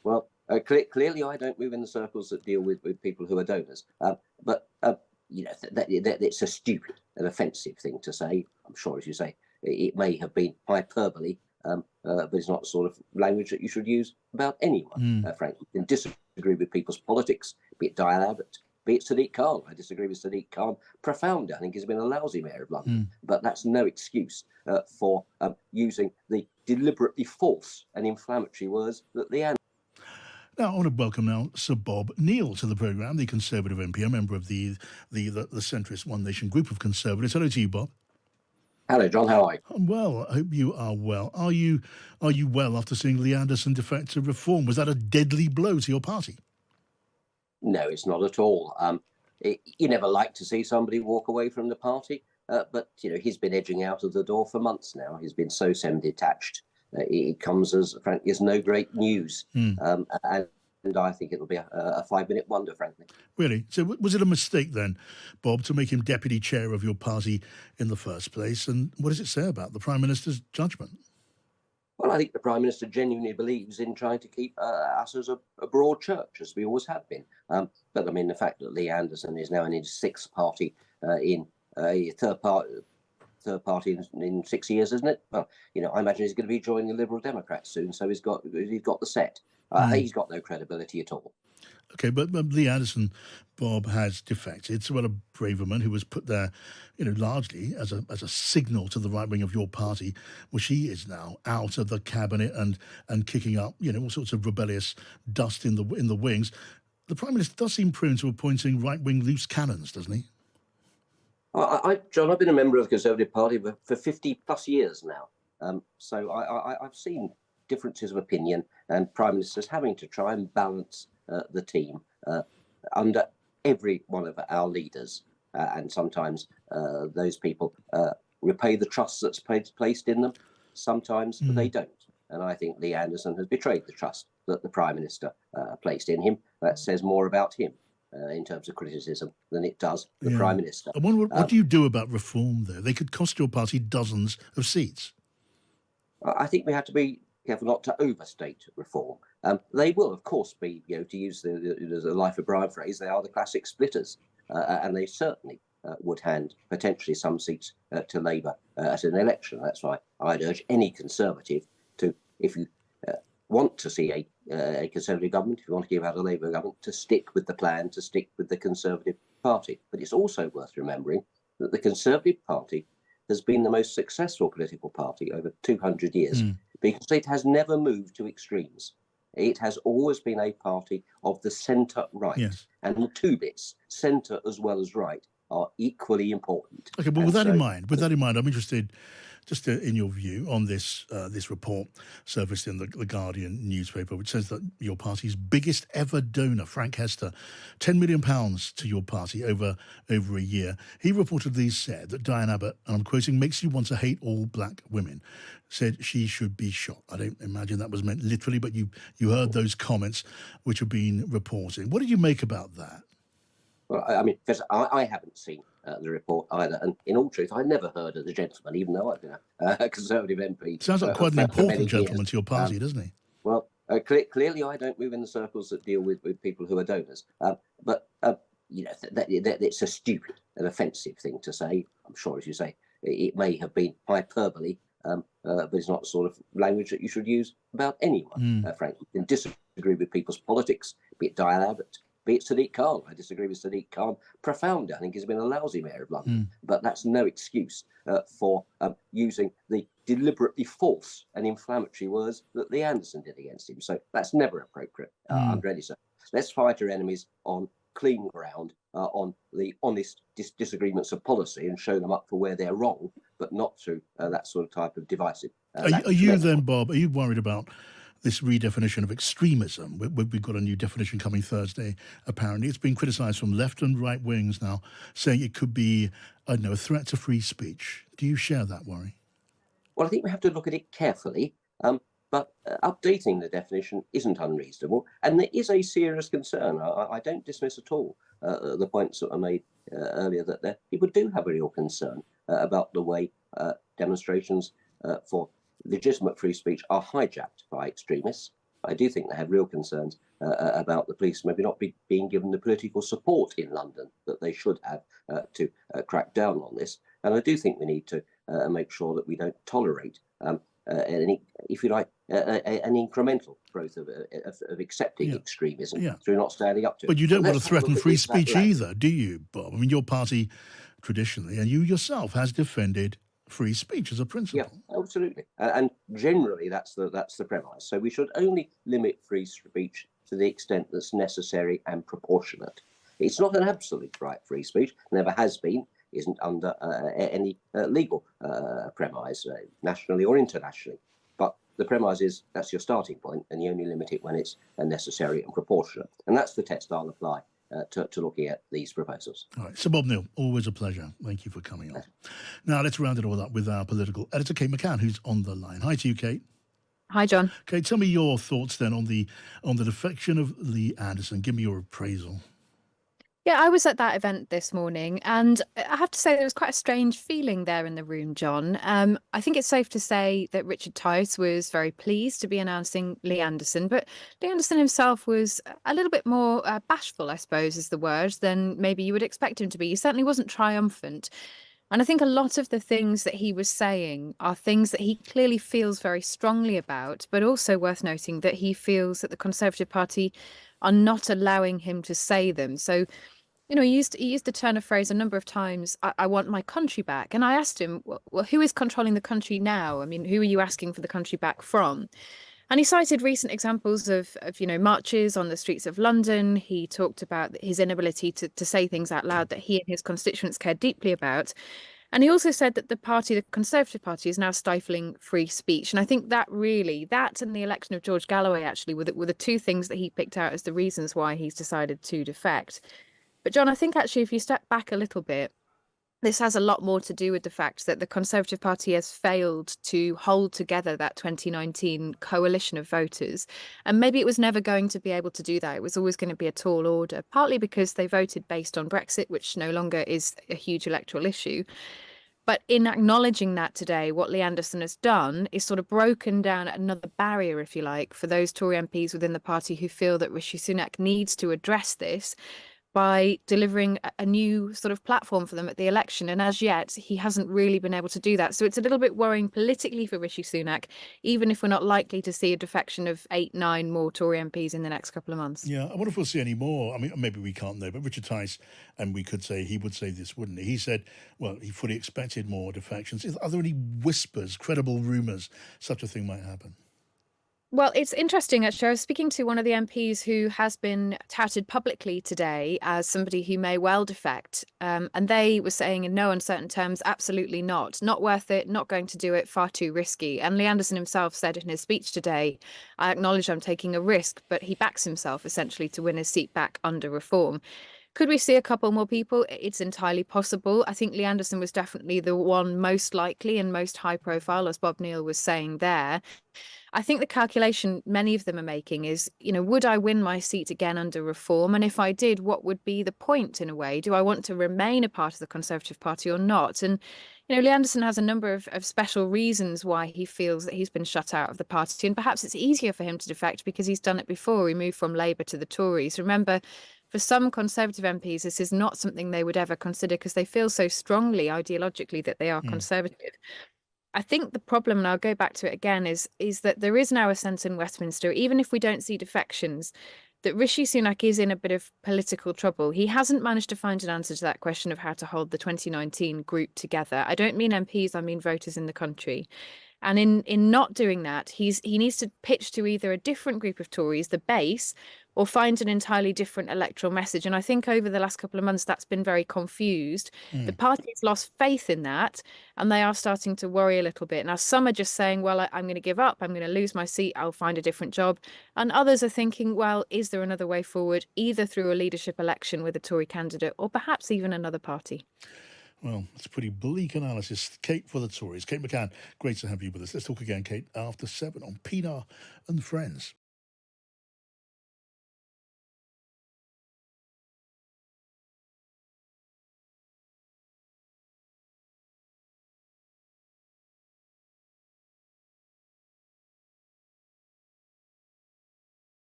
Well, clearly I don't move in the circles that deal with people who are donors. But it's a stupid and offensive thing to say. I'm sure, as you say, it may have been hyperbole, but it's not the sort of language that you should use about anyone, frankly. You can disagree with people's politics, be it Diane Abbot, be it Sadiq Khan. I disagree with Sadiq Khan profoundly. I think he's been a lousy mayor of London, but that's no excuse for using the deliberately false and inflammatory words that the Now, I want to welcome now Sir Bob Neill to the programme, the Conservative MP, a member of the centrist One Nation group of Conservatives. Hello to you, Bob. Hello, John. How are you? I'm well. I hope you are well. Are you well after seeing Lee Anderson defect to Reform? Was that a deadly blow to your party? No, it's not at all. You never like to see somebody walk away from the party, but he's been edging out of the door for months now. He's been so semi-detached. It comes as, frankly, as no great news. And I think it'll be a 5-minute wonder, frankly. Really? So was it a mistake then, Bob, to make him deputy chair of your party in the first place? And what does it say about the Prime Minister's judgment? Well, I think the Prime Minister genuinely believes in trying to keep us as a broad church, as we always have been. But, I mean, the fact that Lee Anderson is now in his sixth party in a third party in 6 years, isn't it? Well, I imagine he's going to be joining the Liberal Democrats soon, so he's got the set. He's got no credibility at all. Okay, but Lee Anderson, Bob, has defected. So, well, a Braverman who was put there, largely as a signal to the right wing of your party, well, she is now out of the cabinet and kicking up, all sorts of rebellious dust in the wings. The Prime Minister does seem prone to appointing right wing loose cannons, doesn't he? John, I've been a member of the Conservative Party for 50 plus years now. So I've seen differences of opinion and Prime Ministers having to try and balance the team under every one of our leaders. And sometimes those people repay the trust that's placed in them. Sometimes they don't. And I think Lee Anderson has betrayed the trust that the Prime Minister placed in him. That says more about him in terms of criticism than it does the Prime Minister. I wonder what do you do about Reform, though? They could cost your party dozens of seats. I think we have to be careful not to overstate Reform. They will, of course, be, to use the Life of Brian phrase, they are the classic splitters. And they certainly would hand potentially some seats to Labour at an election. That's why I'd urge any Conservative to, if you want to see a Conservative government, if you want to give out a Labour government, to stick with the plan, to stick with the Conservative Party. But it's also worth remembering that the Conservative Party has been the most successful political party over 200 years because it has never moved to extremes. It has always been a party of the centre-right. Yes. And the two bits, centre as well as right, are equally important. Okay, well, with that in mind, I'm interested just in your view on this report surfaced in the Guardian newspaper, which says that your party's biggest ever donor, Frank Hester, £10 million to your party over a year. He reportedly said that Diane Abbot, and I'm quoting, makes you want to hate all black women, said she should be shot. I don't imagine that was meant literally, but you heard those comments which have been reported. What did you make about that? Well, I mean, first, I haven't seen the report either. And in all truth, I never heard of the gentleman, even though I've been a Conservative MP. Sounds like quite an important gentleman to your party, doesn't he? Well, clearly I don't move in the circles that deal with people who are donors. But it's a stupid and offensive thing to say. I'm sure, as you say, it may have been hyperbole, but it's not the sort of language that you should use about anyone, frankly. You can disagree with people's politics, be it Diane Abbot, be it Sadiq Khan. I disagree with Sadiq Khan profoundly. I think he's been a lousy mayor of London. But that's no excuse for using the deliberately false and inflammatory words that Lee Anderson did against him. So that's never appropriate under any circumstances. Let's fight our enemies on clean ground, on the honest disagreements of policy and show them up for where they're wrong, but not through that sort of type of divisive. Are you then, Bob, are you worried about this redefinition of extremism? We've got a new definition coming Thursday, apparently. It's been criticised from left and right wings now, saying it could be, a threat to free speech. Do you share that worry? Well, I think we have to look at it carefully, but updating the definition isn't unreasonable. And there is a serious concern. I don't dismiss at all the points that were made earlier that people do have a real concern about the way demonstrations for legitimate free speech are hijacked by extremists. I do think they have real concerns about the police maybe not being given the political support in London that they should have to crack down on this. And I do think we need to make sure that we don't tolerate any, if you like, an incremental growth of accepting extremism through not standing up to it. But you don't want to threaten free speech either, do you, Bob? I mean, your party traditionally, and you yourself, has defended free speech as a principle. Yeah, absolutely. And generally, that's the premise. So we should only limit free speech to the extent that's necessary and proportionate. It's not an absolute right, free speech, never has been, isn't under any legal premise, nationally or internationally. But the premise is that's your starting point, and you only limit it when it's necessary and proportionate. And that's the test I'll apply to looking at these proposals. All right. So, Bob Neill, always a pleasure. Thank you for coming on. Now, let's round it all up with our political editor, Kate McCann, who's on the line. Hi to you, Kate. Hi, John. Kate, tell me your thoughts then on the defection of Lee Anderson. Give me your appraisal. Yeah, I was at that event this morning, and I have to say there was quite a strange feeling there in the room, John. I think it's safe to say that Richard Tice was very pleased to be announcing Lee Anderson, but Lee Anderson himself was a little bit more bashful, I suppose is the word, than maybe you would expect him to be. He certainly wasn't triumphant. And I think a lot of the things that he was saying are things that he clearly feels very strongly about, but also worth noting that he feels that the Conservative Party are not allowing him to say them. So, you know, he used the turn of phrase a number of times, I want my country back. And I asked him, well, who is controlling the country now? I mean, who are you asking for the country back from? And he cited recent examples of marches on the streets of London. He talked about his inability to say things out loud that he and his constituents care deeply about. And he also said that the Conservative Party, is now stifling free speech. And I think that and the election of George Galloway actually were the two things that he picked out as the reasons why he's decided to defect. But John, I think actually if you step back a little bit, this has a lot more to do with the fact that the Conservative Party has failed to hold together that 2019 coalition of voters. And maybe it was never going to be able to do that. It was always going to be a tall order, partly because they voted based on Brexit, which no longer is a huge electoral issue. But in acknowledging that today, what Lee Anderson has done is sort of broken down another barrier, if you like, for those Tory MPs within the party who feel that Rishi Sunak needs to address this by delivering a new sort of platform for them at the election. And as yet, he hasn't really been able to do that. So it's a little bit worrying politically for Rishi Sunak, even if we're not likely to see a defection of 8-9 more Tory MPs in the next couple of months. Yeah, I wonder if we'll see any more. I mean, maybe we can't know, but Richard Tice, and he would say this, wouldn't he? He said, well, he fully expected more defections. Are there any whispers, credible rumours, such a thing might happen? Well, it's interesting, actually. I was speaking to one of the MPs who has been touted publicly today as somebody who may well defect. And they were saying in no uncertain terms, absolutely not. Not worth it, not going to do it, far too risky. And Lee Anderson himself said in his speech today, I acknowledge I'm taking a risk, but he backs himself essentially to win his seat back under reform. Could we see a couple more people? It's entirely possible. I think Lee Anderson was definitely the one most likely and most high profile, as Bob Neill was saying there. I think the calculation many of them are making is, would I win my seat again under reform? And if I did, what would be the point in a way? Do I want to remain a part of the Conservative Party or not? And, Lee Anderson has a number of special reasons why he feels that he's been shut out of the party. And perhaps it's easier for him to defect because he's done it before. He moved from Labour to the Tories. Remember, for some Conservative MPs, this is not something they would ever consider because they feel so strongly ideologically that they are Conservative. I think the problem, and I'll go back to it again, is that there is now a sense in Westminster, even if we don't see defections, that Rishi Sunak is in a bit of political trouble. He hasn't managed to find an answer to that question of how to hold the 2019 group together. I don't mean MPs, I mean voters in the country. And in not doing that, he needs to pitch to either a different group of Tories, the base, or find an entirely different electoral message. And I think over the last couple of months, that's been very confused. The party's lost faith in that, and they are starting to worry a little bit. Now, some are just saying, well, I'm going to give up. I'm going to lose my seat. I'll find a different job. And others are thinking, well, is there another way forward, either through a leadership election with a Tory candidate or perhaps even another party? Well, it's a pretty bleak analysis. Kate for the Tories. Kate McCann, great to have you with us. Let's talk again, Kate, after 7 on Pinar and Friends.